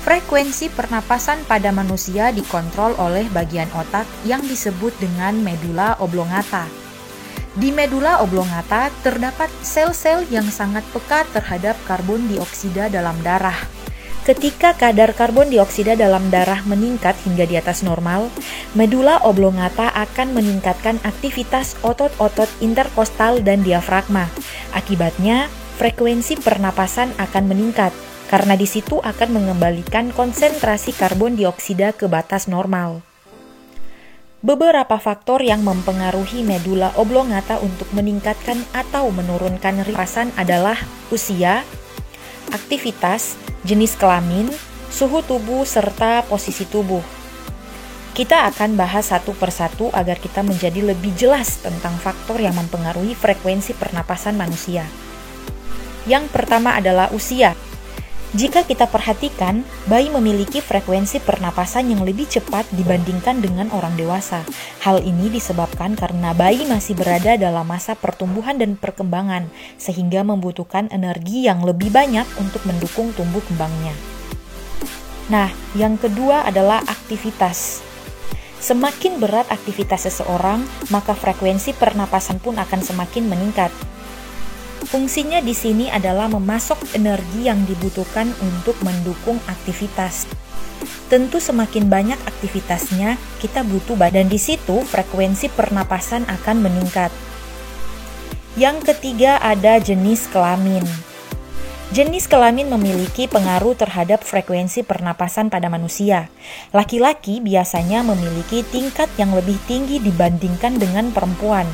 Frekuensi pernapasan pada manusia dikontrol oleh bagian otak yang disebut dengan medula oblongata. Di medula oblongata terdapat sel-sel yang sangat peka terhadap karbon dioksida dalam darah. Ketika kadar karbon dioksida dalam darah meningkat hingga di atas normal, medula oblongata akan meningkatkan aktivitas otot-otot interkostal dan diafragma. Akibatnya, frekuensi pernapasan akan meningkat, karena di situ akan mengembalikan konsentrasi karbon dioksida ke batas normal. Beberapa faktor yang mempengaruhi medula oblongata untuk meningkatkan atau menurunkan pernapasan adalah usia, aktivitas, jenis kelamin, suhu tubuh, serta posisi tubuh. Kita akan bahas satu persatu agar kita menjadi lebih jelas tentang faktor yang mempengaruhi frekuensi pernapasan manusia. Yang pertama adalah usia. Jika kita perhatikan, bayi memiliki frekuensi pernapasan yang lebih cepat dibandingkan dengan orang dewasa. Hal ini disebabkan karena bayi masih berada dalam masa pertumbuhan dan perkembangan, sehingga membutuhkan energi yang lebih banyak untuk mendukung tumbuh kembangnya. Nah, yang kedua adalah aktivitas. Semakin berat aktivitas seseorang, maka frekuensi pernapasan pun akan semakin meningkat. Fungsinya di sini adalah memasok energi yang dibutuhkan untuk mendukung aktivitas. Tentu semakin banyak aktivitasnya, kita butuh dan di situ frekuensi pernapasan akan meningkat. Yang ketiga ada jenis kelamin. Jenis kelamin memiliki pengaruh terhadap frekuensi pernapasan pada manusia. Laki-laki biasanya memiliki tingkat yang lebih tinggi dibandingkan dengan perempuan.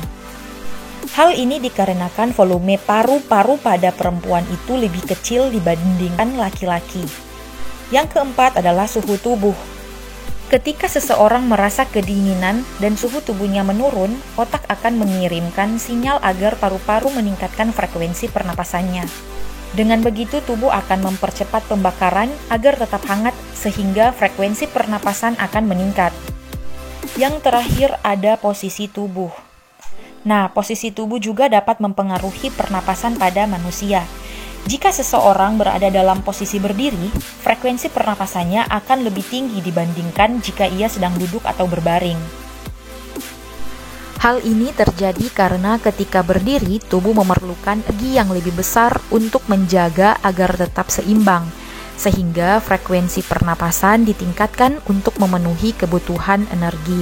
Hal ini dikarenakan volume paru-paru pada perempuan itu lebih kecil dibandingkan laki-laki. Yang keempat adalah suhu tubuh. Ketika seseorang merasa kedinginan dan suhu tubuhnya menurun, otak akan mengirimkan sinyal agar paru-paru meningkatkan frekuensi pernapasannya. Dengan begitu, tubuh akan mempercepat pembakaran agar tetap hangat sehingga frekuensi pernapasan akan meningkat. Yang terakhir ada posisi tubuh. Nah, posisi tubuh juga dapat mempengaruhi pernapasan pada manusia. Jika seseorang berada dalam posisi berdiri, frekuensi pernapasannya akan lebih tinggi dibandingkan jika ia sedang duduk atau berbaring. Hal ini terjadi karena ketika berdiri, tubuh memerlukan energi yang lebih besar untuk menjaga agar tetap seimbang, sehingga frekuensi pernapasan ditingkatkan untuk memenuhi kebutuhan energi.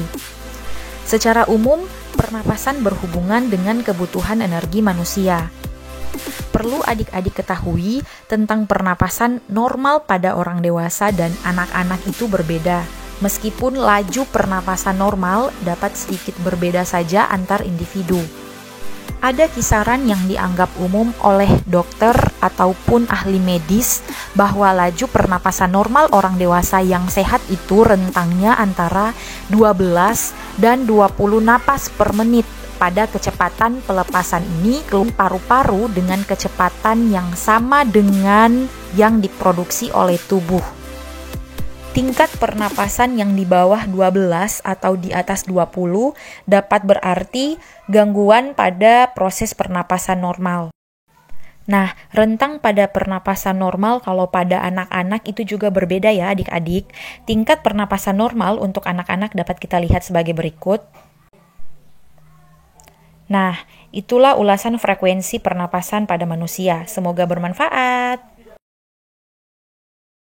Secara umum, pernapasan berhubungan dengan kebutuhan energi manusia. Perlu adik-adik ketahui tentang pernapasan normal pada orang dewasa dan anak-anak itu berbeda. Meskipun laju pernapasan normal dapat sedikit berbeda saja antar individu. Ada kisaran yang dianggap umum oleh dokter ataupun ahli medis bahwa laju pernapasan normal orang dewasa yang sehat itu rentangnya antara 12 dan 20 napas per menit. Pada kecepatan pelepasan ini, paru-paru dengan kecepatan yang sama dengan yang diproduksi oleh tubuh. Tingkat pernapasan yang di bawah 12 atau di atas 20 dapat berarti gangguan pada proses pernapasan normal. Nah, rentang pada pernapasan normal kalau pada anak-anak itu juga berbeda ya adik-adik. Tingkat pernapasan normal untuk anak-anak dapat kita lihat sebagai berikut. Nah, itulah ulasan frekuensi pernapasan pada manusia. Semoga bermanfaat.